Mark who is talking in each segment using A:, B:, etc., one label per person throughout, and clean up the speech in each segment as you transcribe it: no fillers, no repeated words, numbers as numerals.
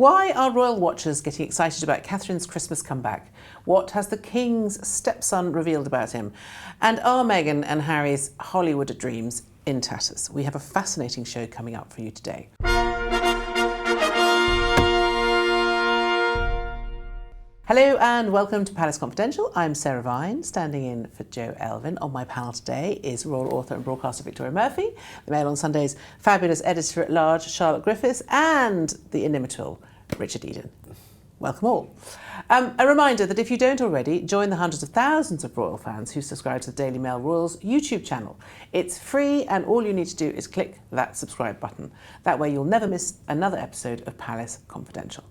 A: Why are royal watchers getting excited about Catherine's Christmas comeback? What has the King's stepson revealed about him? And are Meghan and Harry's Hollywood dreams in tatters? We have a fascinating show coming up for you today. Hello and welcome to Palace Confidential. I'm Sarah Vine, standing in for Joe Elvin. On my panel today is royal author and broadcaster Victoria Murphy, the Mail on Sunday's fabulous editor-at-large Charlotte Griffiths, and the inimitable Richard Eden. Welcome all. A reminder that if you don't already, join the hundreds of thousands of royal fans who subscribe to the Daily Mail Royals YouTube channel. It's free and all you need to do is click that subscribe button. That way you'll never miss another episode of Palace Confidential.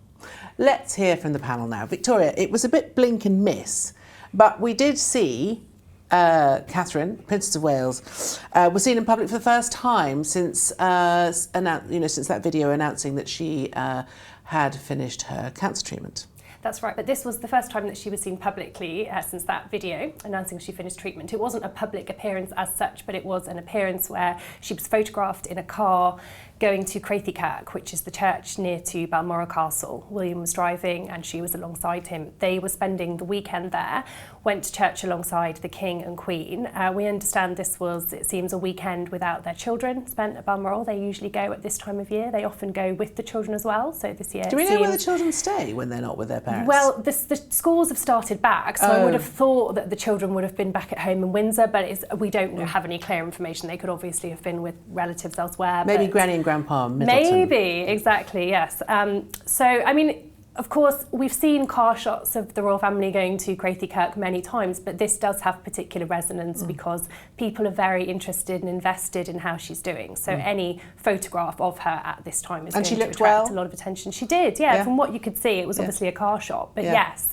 A: Let's hear from the panel now. Victoria, it was a bit blink and miss, but we did see Catherine, Princess of Wales, was seen in public for the first time since since that video announcing that she had finished her cancer treatment.
B: That's right, but this was the first time that she was seen publicly since that video announcing she finished treatment. It wasn't a public appearance as such, but it was an appearance where she was photographed in a car going to Kirk, which is the church near to Balmoral Castle. William was driving and she was alongside him. They were spending the weekend there, went to church alongside the King and Queen. We understand this was, it seems, a weekend without their children spent at Balmoral. They usually go at this time of year. They often go with the children as well. So this year,
A: do we know where the children stay when they're not with their parents?
B: Well, the schools have started back, so I would have thought that the children would have been back at home in Windsor, but we don't have any clear information. They could obviously have been with relatives elsewhere.
A: Maybe Granny and Grandpa Middleton.
B: Maybe, exactly, yes. So, I mean, of course, we've seen car shots of the royal family going to Kirk many times, but this does have particular resonance because people are very interested and invested in how she's doing. So any photograph of her at this time is going to attract a lot of attention. She did, yeah. From what you could see, it was obviously a car shot, but yes.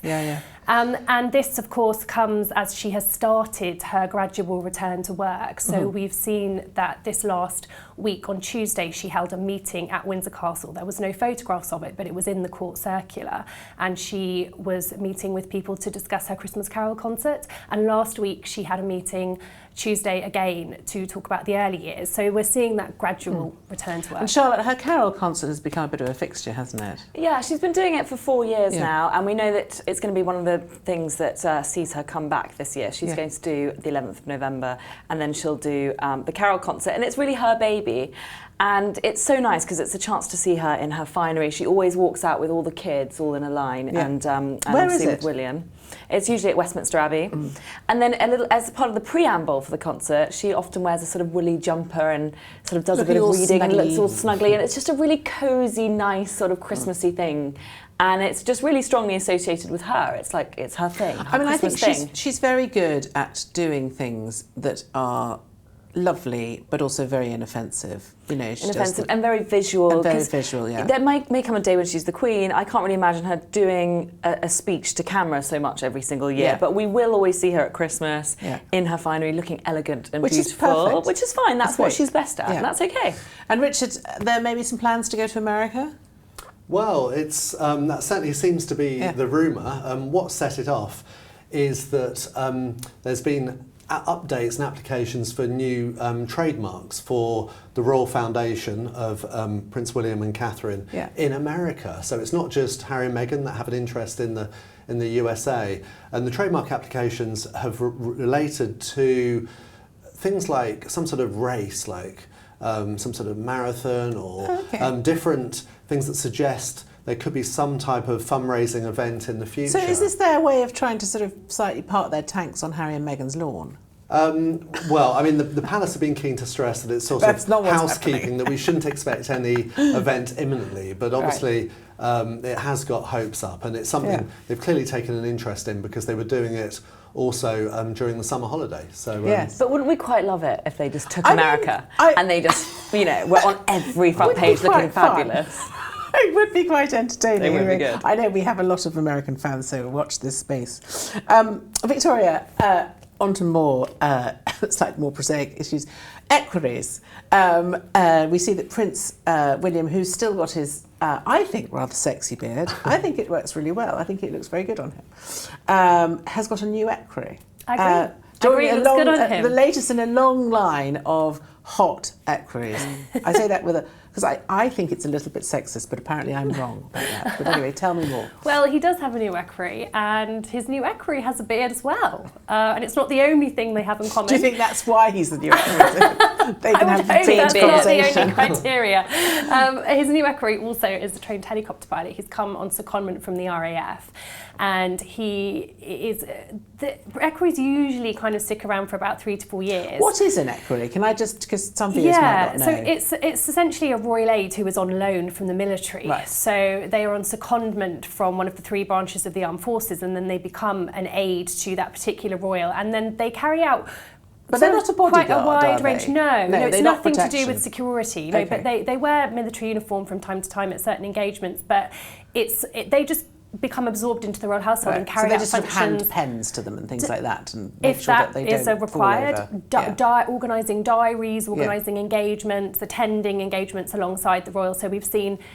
B: And this, of course, comes as she has started her gradual return to work. So we've seen that this last week on Tuesday, she held a meeting at Windsor Castle. There was no photographs of it, but it was in the court circular. And she was meeting with people to discuss her Christmas Carol concert. And last week, she had a meeting Tuesday again to talk about the early years. So we're seeing that gradual return to work.
A: And Charlotte, her carol concert has become a bit of a fixture, hasn't it?
C: Yeah, she's been doing it for 4 years now, and we know that it's going to be one of the things that sees her come back this year. She's going to do the 11th of November, and then she'll do the carol concert, and it's really her baby. And it's so nice because it's a chance to see her in her finery. She always walks out with all the kids all in a line, and
A: where is it?
C: With William. It's usually at Westminster Abbey. And then as part of the preamble for the concert, she often wears a sort of woolly jumper and sort of does a bit of reading and looks all snuggly. And it's just a really cosy, nice sort of Christmassy thing. And it's just really strongly associated with her. It's like, it's her thing.
A: I think she's very good at doing things that are lovely, but also very inoffensive. You know,
C: inoffensive and very visual.
A: And very visual, yeah.
C: There may come a day when she's the Queen. I can't really imagine her doing a speech to camera so much every single year. But we will always see her at Christmas in her finery, looking elegant and beautiful, which is fine. That's what she's best at. And that's okay.
A: And Richard, there may be some plans to go to America.
D: Well, it's that certainly seems to be the rumour. What set it off is that there's been updates and applications for new trademarks for the Royal Foundation of Prince William and Catherine in America. So it's not just Harry and Meghan that have an interest in the USA, and the trademark applications have related to things like some sort of race, like some sort of marathon or different things that suggest there could be some type of fundraising event in the future.
A: So is this their way of trying to sort of slightly park their tanks on Harry and Meghan's lawn?
D: Well, I mean, the palace have been keen to stress that it's sort of housekeeping, that we shouldn't expect any event imminently, but obviously it has got hopes up, and it's something they've clearly taken an interest in because they were doing it also during the summer holiday. So
C: but wouldn't we quite love it if they just took America and they just, you know, were on every front page looking fabulous?
A: It would be quite entertaining.
C: It would be good.
A: I know we have a lot of American fans, so watch this space. Victoria, on to more, slightly more prosaic issues. Equerries. We see that Prince William, who's still got his, I think, rather sexy beard, I think it works really well, I think it looks very good on him, has got a new equerry.
B: I agree. It looks good on him.
A: The latest in a long line of hot equerries. I say that with a Because I think it's a little bit sexist, but apparently I'm wrong about that. But anyway, tell me more.
B: Well, he does have a new equerry, and his new equerry has a beard as well. And it's not the only thing they have in common.
A: Do you think that's why he's the new equerry? They can have the
B: that's
A: beard
B: not the
A: conversation.
B: only criteria. His new equerry also is a trained helicopter pilot. He's come on secondment from the RAF. And he is, the equerries usually kind of stick around for about 3 to 4 years.
A: What is an equerry? Can I just, because some viewers might not know.
B: So it's essentially a royal aide who is on loan from the military.
A: Right.
B: So they are on secondment from one of the 3 branches of the armed forces, and then they become an aide to that particular royal, and then they carry out
A: But they're not a bodyguard,
B: quite a wide
A: are
B: range.
A: they?
B: No,
A: No,
B: it's
A: they're not
B: nothing to do
A: protection.
B: with security.
A: Okay.
B: But they wear military uniform from time to time at certain engagements. But they just become absorbed into the royal household and carry
A: so they
B: out
A: just sort of
B: functions.
A: hand pens to them and things like that, and make
B: If
A: sure
B: that
A: they
B: is
A: don't
B: required,
A: fall over.
B: organising diaries, organising engagements, attending engagements alongside the royal. So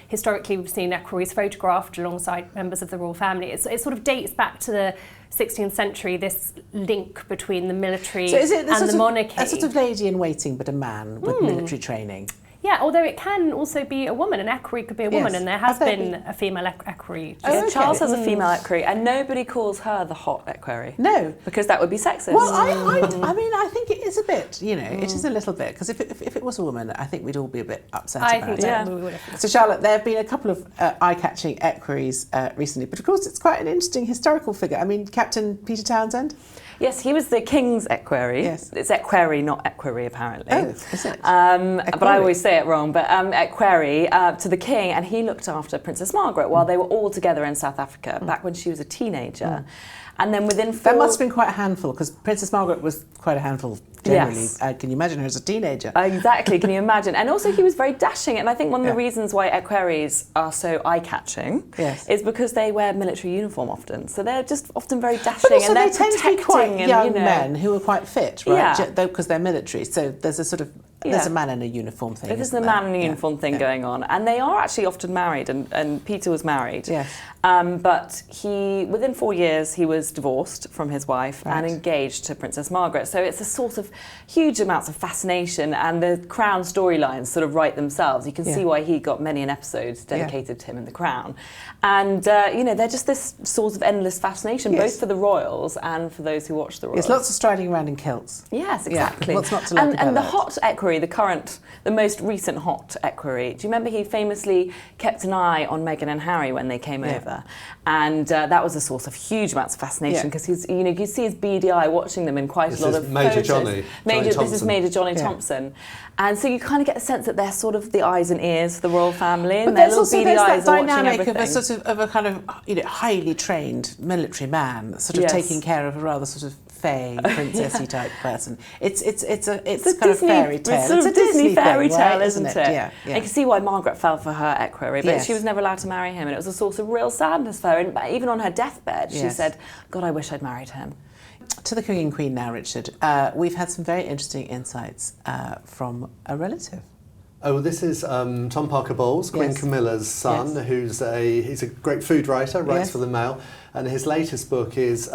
B: historically we've seen equerries photographed alongside members of the royal family. It sort of dates back to the 16th century, this link between the military
A: So is it
B: and the monarchy.
A: a sort of lady in waiting, but a man with military training?
B: Yeah, although it can also be a woman. An equerry could be a woman,
A: Yes.
B: and there has
A: Have there
B: been
A: been?
B: a female equerry.
A: Oh, okay.
C: Charles has a female equerry, and nobody calls her the hot equerry.
A: No.
C: Because that would be sexist.
A: Well, I mean, I think it is a bit, it is a little bit, because if it was a woman, I think we'd all be a bit upset
B: I
A: about
B: think
A: it.
B: definitely we would have.
A: So, Charlotte, there have been a couple of eye-catching equerries recently, but of course it's quite an interesting historical figure. I mean, Captain Peter Townsend?
C: Yes, he was the king's equerry.
A: Yes.
C: It's equerry, not equerry, apparently.
A: Oh, is it?
C: But I always say it wrong. But equerry to the king, and he looked after Princess Margaret while they were all together in South Africa back when she was a teenager. And then within 4...
A: That must have been quite a handful, because Princess Margaret was quite a handful generally.
C: Yes.
A: Can you imagine her as a teenager?
C: Exactly, can you imagine? And also he was very dashing, and I think one of the reasons why equerries are so eye-catching is because they wear military uniform often. So they're just often very dashing,
A: But also
C: and they're
A: they tend to be quite
C: protecting
A: young men who are quite fit, right?
C: Yeah.
A: Because they're military. So there's a sort of there's a man in a uniform thing.
C: There's
A: isn't
C: a
A: there?
C: man in a uniform thing going on, and they are actually often married, and Peter was married.
A: Yes.
C: But within 4 years, he was divorced from his wife and engaged to Princess Margaret. So it's a sort of huge amounts of fascination, and the Crown storylines sort of write themselves. You can see why he got many an episode dedicated to him in the Crown. And, they're just this sort of endless fascination, both for the royals and for those who watch the royals.
A: There's lots of striding around in kilts.
C: Yes, exactly.
A: Yeah. What's not to like about
C: And the
A: that?
C: hot equerry, the most recent hot equerry, do you remember he famously kept an eye on Meghan and Harry when they came over? And that was a source of huge amounts of fascination, because he's, you could see his beady eye watching them in quite a lot of
D: Major
C: photos.
D: Johnny.
C: This is Major Johnny Thompson. And so you kind of get the sense that they're sort of the eyes and ears of the royal family, and
A: But
C: their
A: there's
C: little
A: also
C: beady eyes
A: that
C: are watching
A: dynamic
C: everything.
A: of a kind of highly trained military man, sort of taking care of a rather sort of fey, princessy type person. It's kind of fairy tale.
C: It's sort of Disney fairy
A: thing,
C: tale,
A: right?
C: isn't it?
A: Yeah.
C: You can see why Margaret fell for her equerry, but she was never allowed to marry him, and it was a source of real sadness for her. And even on her deathbed, she said, "God, I wish I'd married him."
A: To the King and Queen now, Richard. We've had some very interesting insights from a relative.
D: Oh, well, this is Tom Parker Bowles, Queen Camilla's son, who's he's a great food writer, writes for the Mail, and his latest book is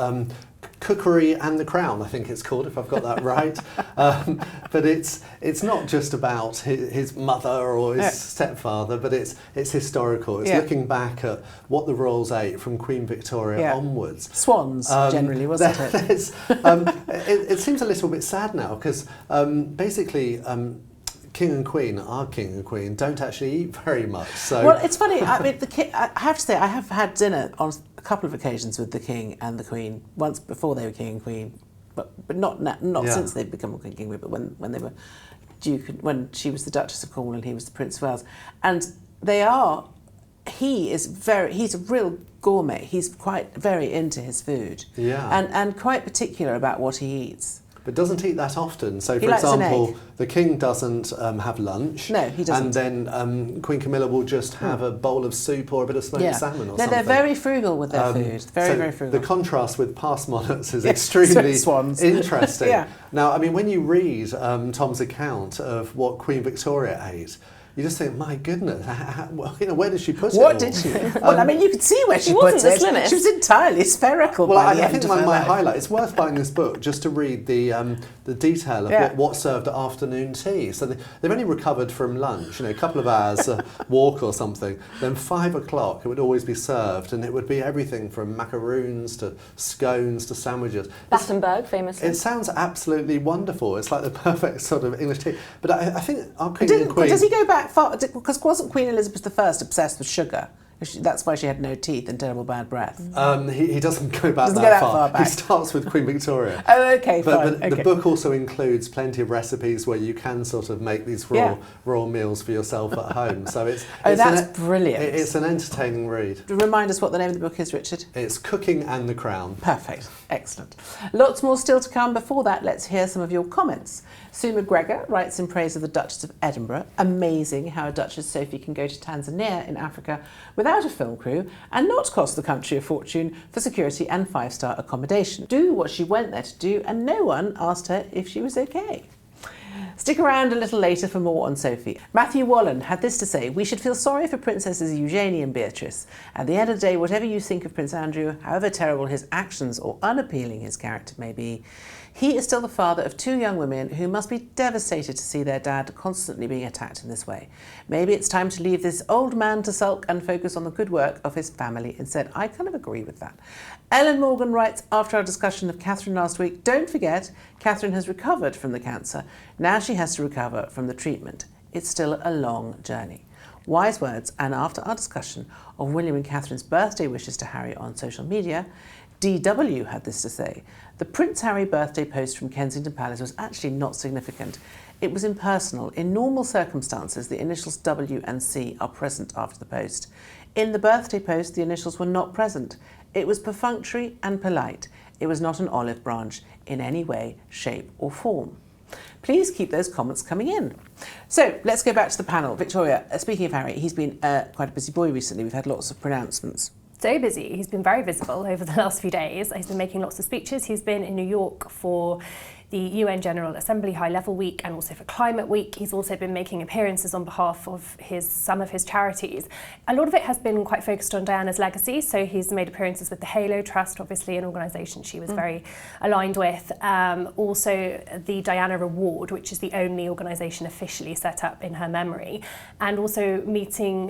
D: Cookery and the Crown, I think it's called, if I've got that right. But it's not just about his mother or his stepfather, but it's historical. It's looking back at what the royals ate from Queen Victoria onwards.
A: Swans, generally, wasn't it?
D: It seems a little bit sad now, because basically... King and Queen, our King and Queen, don't actually eat very much. So
A: well, it's funny. I mean, I have to say, I have had dinner on a couple of occasions with the King and the Queen. Once before they were King and Queen, but not since they've become King and Queen, but when they were when she was the Duchess of Cornwall and he was the Prince of Wales, and he's a real gourmet. He's quite very into his food, and quite particular about what he eats.
D: But doesn't eat that often. So, for example, the King doesn't have lunch.
A: No, he doesn't.
D: And then Queen Camilla will just have a bowl of soup or a bit of smoked salmon or something.
A: They're very frugal with their food. Very frugal.
D: The contrast with past monarchs is extremely interesting. Now, I mean, when you read Tom's account of what Queen Victoria ate, you just think, my goodness, where did she put it?
A: What did she? Well, I mean, you could see where she put it.
C: The slimmest.
A: She was entirely spherical.
D: Well,
A: by the
D: I
A: end
D: think
A: of
D: my
A: her life.
D: highlight, it's worth buying this book just to read the detail of what served at afternoon tea. So they've only recovered from lunch, a couple of hours walk or something. Then 5 o'clock, it would always be served, and it would be everything from macaroons to scones to sandwiches.
C: Battenberg, famously.
D: It sounds absolutely wonderful. It's like the perfect sort of English tea. But I think our King and Queen...
A: Does he go back far? Because wasn't Queen Elizabeth I obsessed with sugar? That's why she had no teeth and terrible bad breath.
D: He doesn't go back
A: Doesn't
D: that
A: go that far back.
D: He starts with Queen Victoria.
A: Oh, okay, fine.
D: But the book also includes plenty of recipes where you can sort of make these raw meals for yourself at home. So
A: that's brilliant.
D: It's an entertaining read.
A: Remind us what the name of the book is, Richard.
D: It's Cooking and the Crown.
A: Perfect. Excellent. Lots more still to come. Before that, let's hear some of your comments. Sue McGregor writes in praise of the Duchess of Edinburgh. Amazing how a Duchess Sophie can go to Tanzania in Africa without a film crew and not cost the country a fortune for security and 5-star accommodation. Do what she went there to do, and no one asked her if she was okay. Stick around a little later for more on Sophie. Matthew Wallen had this to say: we should feel sorry for Princesses Eugenie and Beatrice. At the end of the day, whatever you think of Prince Andrew, however terrible his actions or unappealing his character may be, he is still the father of 2 young women who must be devastated to see their dad constantly being attacked in this way. Maybe it's time to leave this old man to sulk and focus on the good work of his family instead. I kind of agree with that. Ellen Morgan writes, after our discussion of Catherine last week, don't forget, Catherine has recovered from the cancer. Now she has to recover from the treatment. It's still a long journey. Wise words. And after our discussion of William and Catherine's birthday wishes to Harry on social media, DW had this to say: the Prince Harry birthday post from Kensington Palace was actually not significant. It was impersonal. In normal circumstances, the initials W and C are present after the post. In the birthday post, the initials were not present. It was perfunctory and polite. It was not an olive branch in any way, shape or form. Please keep those comments coming in. So let's go back to the panel. Victoria, speaking of Harry, he's been quite a busy boy recently. We've had lots of pronouncements.
B: So busy. He's been very visible over the last few days. He's been making lots of speeches. He's been in New York for the UN General Assembly High Level Week and also for Climate Week. He's also been making appearances on behalf of some of his charities. A lot of it has been quite focused on Diana's legacy. So he's made appearances with the Halo Trust, obviously an organisation she was very aligned with. Also the Diana Award, which is the only organisation officially set up in her memory. And also meeting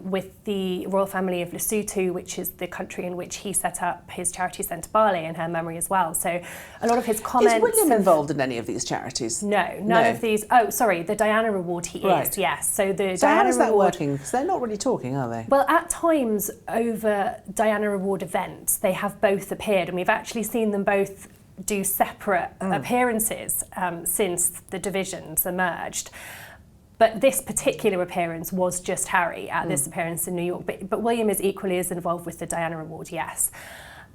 B: with the royal family of Lesotho, which is the country in which he set up his charity Sentebale in her memory as well. So a lot of his comments...
A: Is William involved in any of these charities?
B: No, none of these. Oh, sorry, the Diana Award he is, yes. So the
A: so
B: Diana
A: how is that
B: Award,
A: working? Because they're not really talking, are they?
B: Well, at times over Diana Award events, they have both appeared, and we've actually seen them both do separate appearances since the divisions emerged. But this particular appearance was just Harry at this appearance in New York. But William is equally as involved with the Diana Award, yes.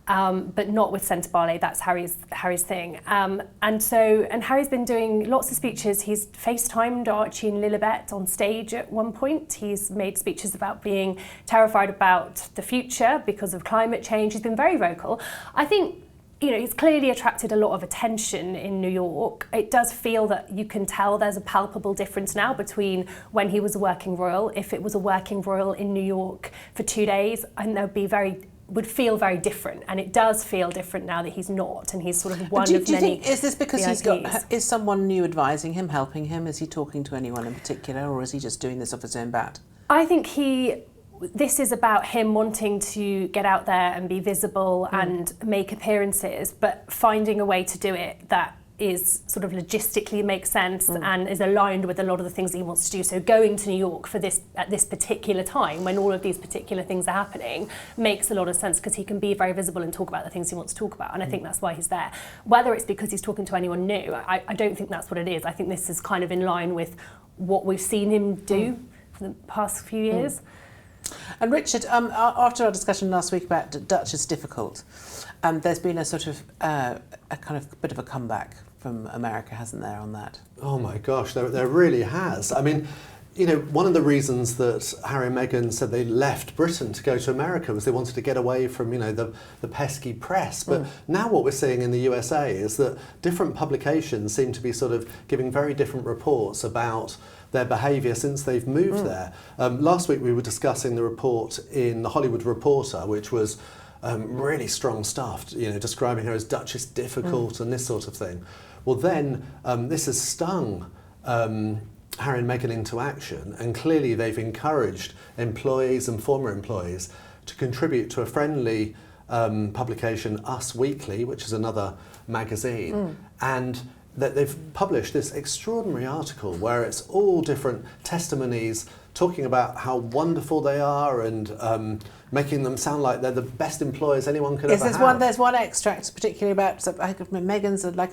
B: But not with Sentebale, that's Harry's thing. And Harry's been doing lots of speeches. He's FaceTimed Archie and Lilibet on stage at one point. He's made speeches about being terrified about the future because of climate change. He's been very vocal. I think, he's clearly attracted a lot of attention in New York. It does feel that you can tell there's a palpable difference now between when he was a working royal. If it was a working royal in New York for 2 days, and would feel very different, and it does feel different now that he's not, and he's sort of one of many.
A: Do you think, is this because
B: VIPs.
A: is someone new advising him, helping him? Is he talking to anyone in particular, or is he just doing this off his own bat?
B: I think this is about him wanting to get out there and be visible and make appearances, but finding a way to do it that is sort of logistically makes sense and is aligned with a lot of the things that he wants to do. So going to New York for this at this particular time when all of these particular things are happening makes a lot of sense because he can be very visible and talk about the things he wants to talk about. And I think that's why he's there. Whether it's because he's talking to anyone new, I don't think that's what it is. I think this is kind of in line with what we've seen him do for the past few years.
A: And Richard, after our discussion last week about Duchess Difficult, there's been a sort of a kind of bit of a comeback from America, hasn't there, on that?
D: Oh my gosh, there really has. I mean, one of the reasons that Harry and Meghan said they left Britain to go to America was they wanted to get away from, the pesky press. But now what we're seeing in the USA is that different publications seem to be sort of giving very different reports about their behaviour since they've moved there. Last week we were discussing the report in The Hollywood Reporter, which was really strong stuff, describing her as Duchess Difficult and this sort of thing. Well then, this has stung Harry and Meghan into action, and clearly they've encouraged employees and former employees to contribute to a friendly publication, Us Weekly, which is another magazine, and that they've published this extraordinary article where it's all different testimonies talking about how wonderful they are and making them sound like they're the best employers anyone could ever have.
A: There's one extract particularly about Meghan's like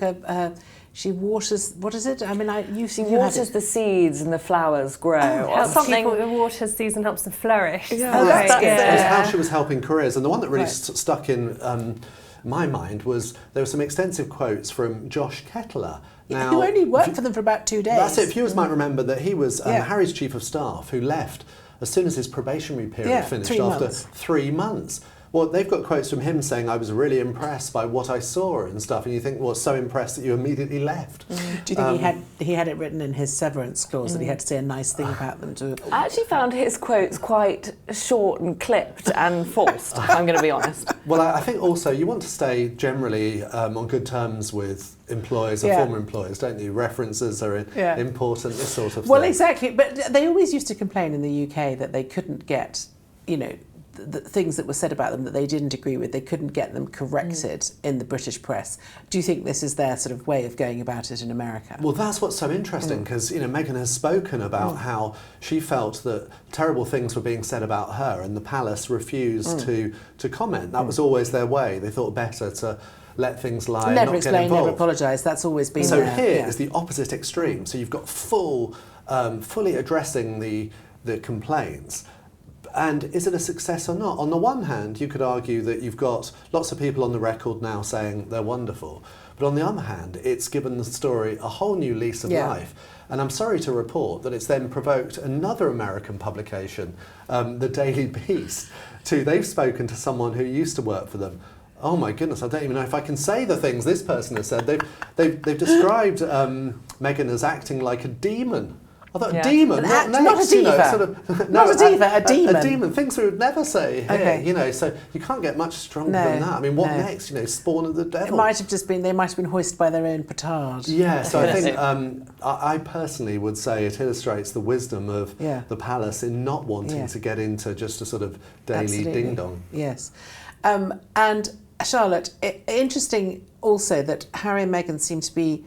A: she waters, what is it? I mean,
C: she waters the seeds and the flowers grow.
B: Helps people with waters seeds and helps them flourish.
A: Yeah.
D: It's how she was helping careers. And the one that really stuck in my mind was there were some extensive quotes from Josh Kettler.
A: Now, who only worked for them for about 2 days.
D: That's it. Viewers might remember that he was Harry's chief of staff who left as soon as his probationary period finished after 3 months. Well, they've got quotes from him saying, I was really impressed by what I saw and stuff, and you think, well, so impressed that you immediately left.
A: Do you think he had it written in his severance clause that he had to say a nice thing about them?
C: I actually found his quotes quite short and clipped and forced, if I'm going to be honest.
D: Well, I think also you want to stay generally on good terms with employers and former employers, don't you? References are important, this sort of thing.
A: Well, exactly. But they always used to complain in the UK that they couldn't get, the things that were said about them that they didn't agree with, they couldn't get them corrected in the British press. Do you think this is their sort of way of going about it in America?
D: Well, that's what's so interesting, because Meghan has spoken about how she felt that terrible things were being said about her and the palace refused to comment. That was always their way. They thought better to let things lie,
A: never
D: not
A: explain,
D: get involved.
A: never apologise. That's always been
D: so
A: there.
D: Here is the opposite extreme. So you've got fully addressing the complaints. And is it a success or not? On the one hand, you could argue that you've got lots of people on the record now saying they're wonderful. But on the other hand, it's given the story a whole new lease of life. And I'm sorry to report that it's then provoked another American publication, the Daily Beast, they've spoken to someone who used to work for them. Oh my goodness, I don't even know if I can say the things this person has said. They've described Meghan as acting like a demon. I thought a demon, not
A: a diva. Not a diva, a demon.
D: A demon, things we would never say here, so you can't get much stronger than that. I mean, what next? Spawn of the devil.
A: It might have just been, they might have been hoisted by their own petard.
D: Yeah, so I think, I personally would say it illustrates the wisdom of the palace in not wanting to get into just a sort of daily ding-dong.
A: Yes. And Charlotte, interesting also that Harry and Meghan seem to be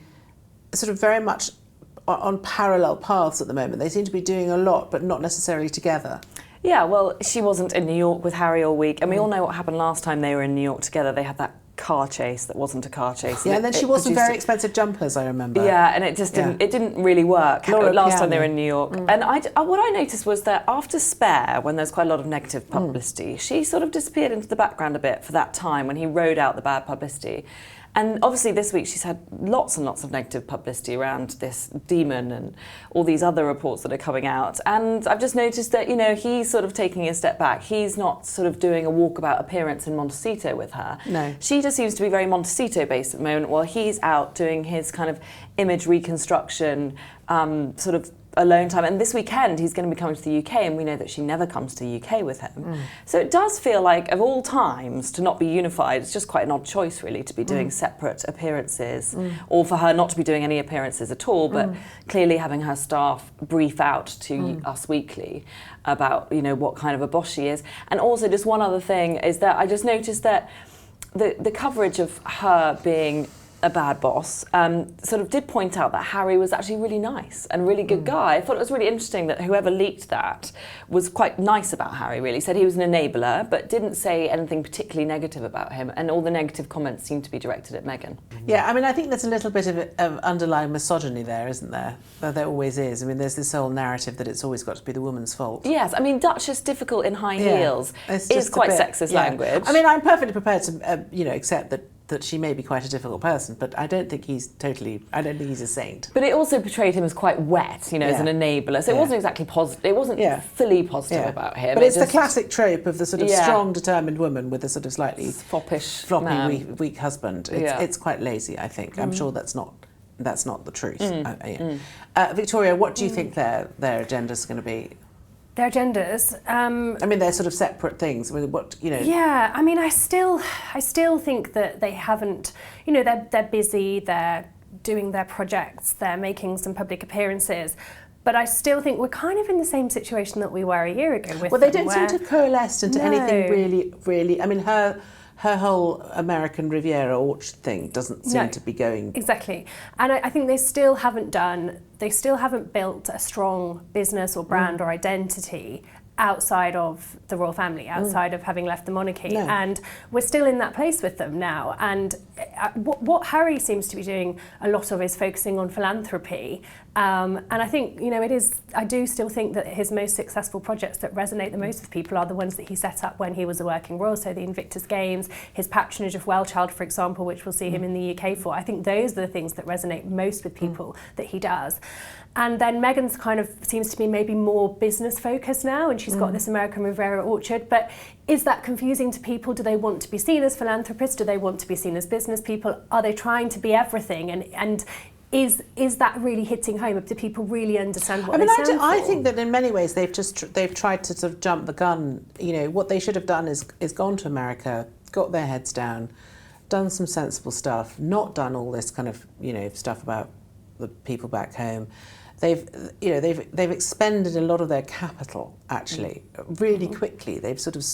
A: sort of very much on parallel paths at the moment. They seem to be doing a lot, but not necessarily together.
C: Yeah, well, she wasn't in New York with Harry all week, and we all know what happened last time they were in New York together. They had that car chase that wasn't a car chase.
A: Yeah, and then she wore some very expensive jumpers, I remember.
C: Yeah, and it just didn't really work last time they were in New York. And what I noticed was that after Spare, when there's quite a lot of negative publicity, she sort of disappeared into the background a bit for that time when he rode out the bad publicity. And obviously this week she's had lots and lots of negative publicity around this demon and all these other reports that are coming out. And I've just noticed that, he's sort of taking a step back. He's not sort of doing a walkabout appearance in Montecito with her.
A: No.
C: She just seems to be very Montecito based at the moment, while he's out doing his kind of image reconstruction, sort of alone time. And this weekend he's going to be coming to the UK, and we know that she never comes to the UK with him. So it does feel like, of all times, to not be unified, it's just quite an odd choice really, to be doing separate appearances, or for her not to be doing any appearances at all, but clearly having her staff brief out to Us Weekly about what kind of a boss she is. And also just one other thing is that I just noticed that the coverage of her being a bad boss, sort of did point out that Harry was actually really nice and really good guy. I thought it was really interesting that whoever leaked that was quite nice about Harry, really. Said he was an enabler, but didn't say anything particularly negative about him, and all the negative comments seemed to be directed at Meghan.
A: Yeah, I mean, I think there's a little bit of underlying misogyny there, isn't there? There always is. I mean, there's this whole narrative that it's always got to be the woman's fault.
C: Yes, I mean, Duchess Difficult in high heels is quite sexist language.
A: I mean, I'm perfectly prepared to, accept that that she may be quite a difficult person, but I don't think he's a saint.
C: But it also portrayed him as quite wet, you know, as an enabler. So it wasn't exactly positive. It wasn't fully positive about him.
A: But it's the classic trope of the sort of strong, determined woman with a sort of slightly floppy, weak husband. It's quite lazy, I think. I'm sure that's not the truth. Victoria, what do you think their agenda's going to be?
B: Their agendas.
A: I mean, they're sort of separate things. I mean, what, you know?
B: Yeah, I mean, I still think that they haven't. You know, they're busy. They're doing their projects. They're making some public appearances. But I still think we're kind of in the same situation that we were a year ago with.
A: Well, they don't seem to have coalesced into anything really. I mean, her whole American Riviera orchard thing doesn't seem to be going...
B: Exactly. And I think they still haven't built a strong business or brand or identity outside of the royal family, outside of having left the monarchy. No. And we're still in that place with them now. And what Harry seems to be doing a lot of is focusing on philanthropy. And I think, you know, I do still think that his most successful projects that resonate the most with people are the ones that he set up when he was a working royal, so the Invictus Games, his patronage of Wellchild, for example, which we'll see him in the UK for. I think those are the things that resonate most with people that he does. And then Meghan's kind of seems to be maybe more business focused now, and she's got this American Riviera orchard. But is that confusing to people? Do they want to be seen as philanthropists? Do they want to be seen as business people? Are they trying to be everything? And is that really hitting home? Do people really understand what they stand for?
A: I think that in many ways they've tried to sort of jump the gun. You know, what they should have done is gone to America, got their heads down, done some sensible stuff, not done all this kind of, you know, stuff about the people back home. They've expended a lot of their capital actually really quickly. They've sort of,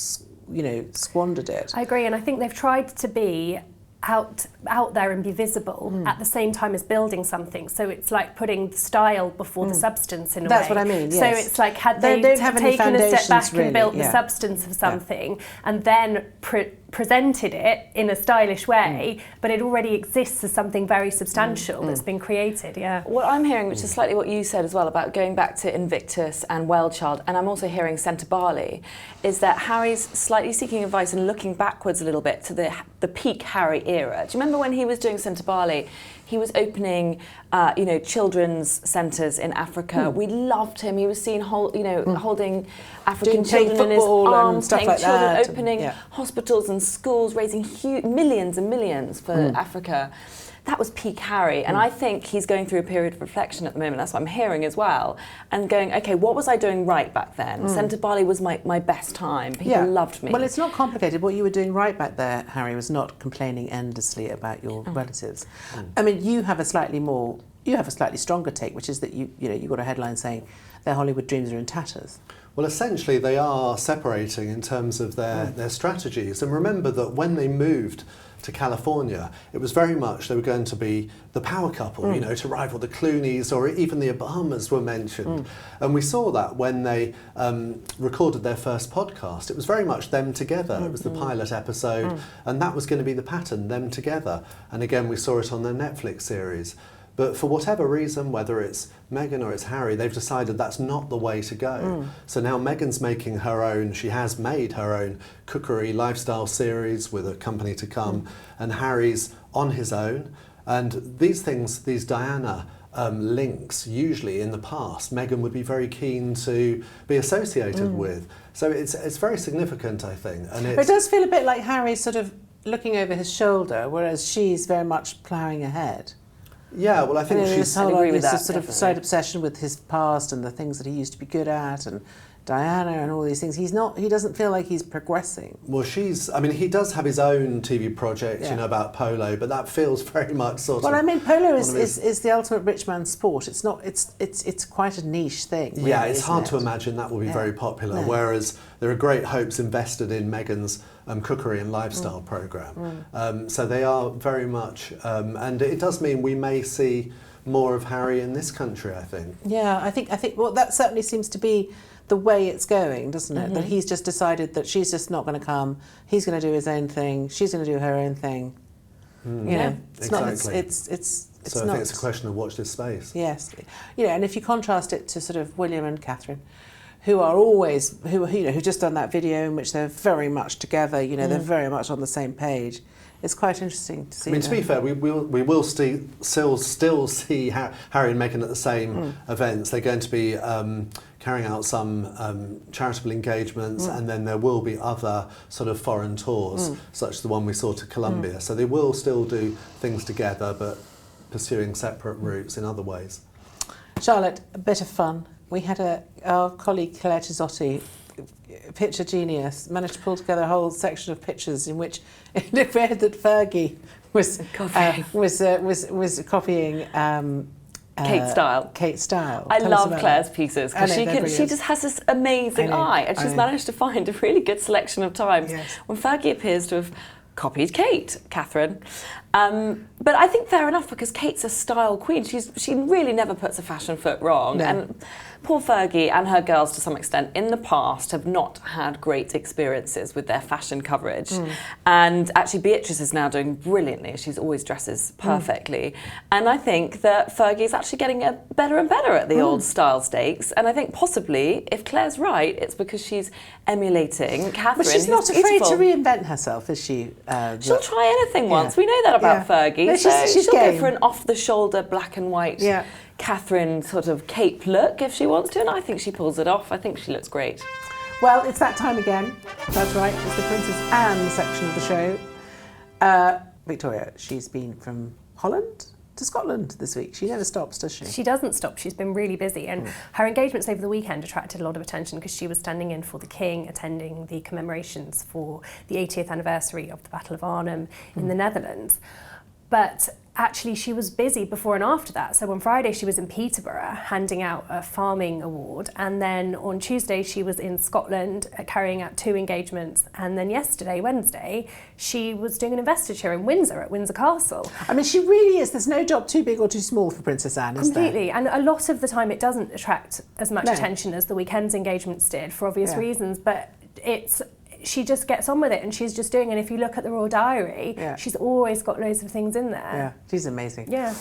A: you know, squandered it.
B: I agree, and I think they've tried to be out there and be visible at the same time as building something. So it's like putting the style before the substance in a way.
A: That's what I mean, yes.
B: So it's like had they taken a step back and built the substance of something and then presented it in a stylish way, but it already exists as something very substantial that's been created,
C: What I'm hearing, which is slightly what you said as well, about going back to Invictus and Wellchild, and I'm also hearing Centre Barley, is that Harry's slightly seeking advice and looking backwards a little bit to the peak Harry era. Do you remember when he was doing Centre Barley? He was opening, children's centres in Africa. We loved him. He was seen, holding African children in his arms,
A: playing like
C: children,
A: that,
C: opening hospitals and schools, raising millions and millions for Africa. That was peak Harry, and I think he's going through a period of reflection at the moment. That's what I'm hearing as well, and going, okay, what was I doing right back then? Centre Barley was my best time. People loved me.
A: Well, it's not complicated. What you were doing right back there, Harry, was not complaining endlessly about your relatives. I mean, you have a slightly stronger take, which is that you got a headline saying their Hollywood dreams are in tatters.
D: Well, essentially, they are separating in terms of their strategies. And remember that when they moved to California, it was very much they were going to be the power couple, you know, to rival the Clooneys, or even the Obamas were mentioned. And we saw that when they recorded their first podcast. It was very much them together. It was the pilot episode, and that was going to be the pattern, them together. And again, we saw it on their Netflix series. But for whatever reason, whether it's Meghan or it's Harry, they've decided that's not the way to go. So now Meghan's making her own, she has made her own cookery lifestyle series with a company to come, and Harry's on his own. And these things, these Diana links, usually in the past, Meghan would be very keen to be associated with. So it's very significant, I think. And
A: but it does feel a bit like Harry's sort of looking over his shoulder, whereas she's very much ploughing ahead.
D: Yeah, well, I think
A: she's sort of slight obsession with his past and the things that he used to be good at, and Diana and all these things. He doesn't feel like he's progressing.
D: Well, he does have his own TV project, you know, about polo, but that feels very much sort of...
A: Well, I mean, polo is the ultimate rich man's sport. It's not. It's quite a niche thing. Really,
D: yeah, it's hard to imagine that will be very popular. Whereas there are great hopes invested in Meghan's cookery and lifestyle programme. So they are very much, and it does mean we may see more of Harry in this country, I think.
A: Yeah, I think. Well, that certainly seems to be the way it's going, doesn't it? That he's just decided that she's just not going to come. He's going to do his own thing. She's going to do her own thing. You know, it's not. It's
D: so I think it's a question of watch this space.
A: Yes, you know, and if you contrast it to sort of William and Catherine, who've just done that video in which they're very much together. You know, they're very much on the same page. it's quite interesting to see.
D: I mean, to be fair, we will still see Harry and Meghan at the same events. They're going to be carrying out some charitable engagements, and then there will be other sort of foreign tours, such as the one we saw to Colombia. So they will still do things together, but pursuing separate routes in other ways.
A: Charlotte, a bit of fun. We had our colleague Claire Chisotti, picture genius, managed to pull together a whole section of pictures in which it appeared that Fergie was copying
C: Kate Style.
A: Kate Style.
C: I love Claire's pieces because she just has this amazing eye, and she's managed to find a really good selection of times when Fergie appears to have copied Catherine. But I think fair enough, because Kate's a style queen. She really never puts a fashion foot wrong.
A: No.
C: And poor Fergie and her girls, to some extent, in the past have not had great experiences with their fashion coverage. And actually Beatrice is now doing brilliantly. She's always dresses perfectly. And I think that Fergie is actually getting better and better at the old style stakes. And I think possibly, if Claire's right, it's because she's emulating Catherine.
A: But she's not afraid to reinvent herself, is she?
C: She'll try anything once. We know that about Fergie.
A: No, she's
C: she'll
A: game.
C: go for an off-the-shoulder black and white Catherine sort of cape look if she wants to, and I think she pulls it off. I think she looks great.
A: Well, it's that time again. That's right. It's the Princess Anne section of the show. Victoria, she's been from Holland to Scotland this week. She never stops, does she?
B: She doesn't stop. She's been really busy, and her engagements over the weekend attracted a lot of attention because she was standing in for the King, attending the commemorations for the 80th anniversary of the Battle of Arnhem in the Netherlands. But actually she was busy before and after that. So on Friday she was in Peterborough handing out a farming award, and then on Tuesday she was in Scotland carrying out 2 engagements, and then yesterday, Wednesday, she was doing an investiture in Windsor at Windsor Castle.
A: I mean, she really is. There's no job too big or too small for Princess Anne, is there?
B: Completely, and a lot of the time it doesn't attract as much attention as the weekend's engagements did, for obvious reasons, but she just gets on with it, and she's just doing. And if you look at the Royal Diary, she's always got loads of things in there.
A: Yeah, she's amazing.
B: Yeah.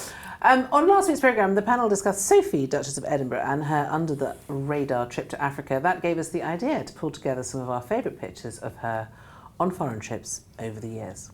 A: On last week's programme, the panel discussed Sophie, Duchess of Edinburgh, and her under-the-radar trip to Africa. That gave us the idea to pull together some of our favourite pictures of her on foreign trips over the years.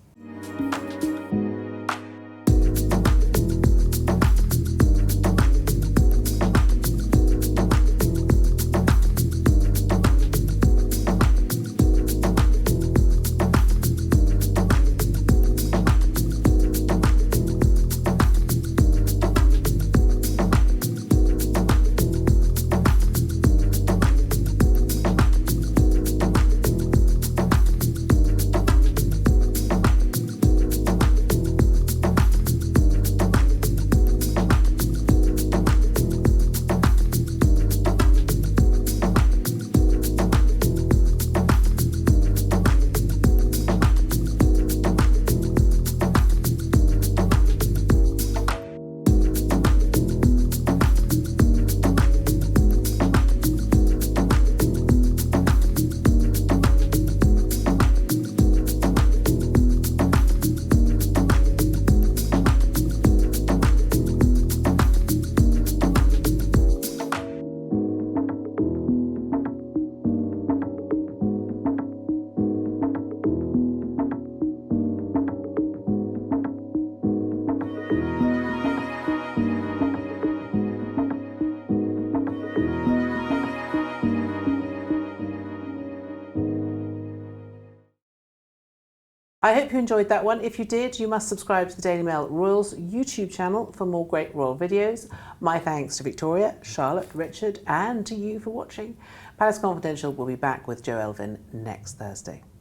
A: I hope you enjoyed that one. If you did, you must subscribe to the Daily Mail Royals YouTube channel for more great royal videos. My thanks to Victoria, Charlotte, Richard, and to you for watching. Palace Confidential will be back with Joe Elvin next Thursday.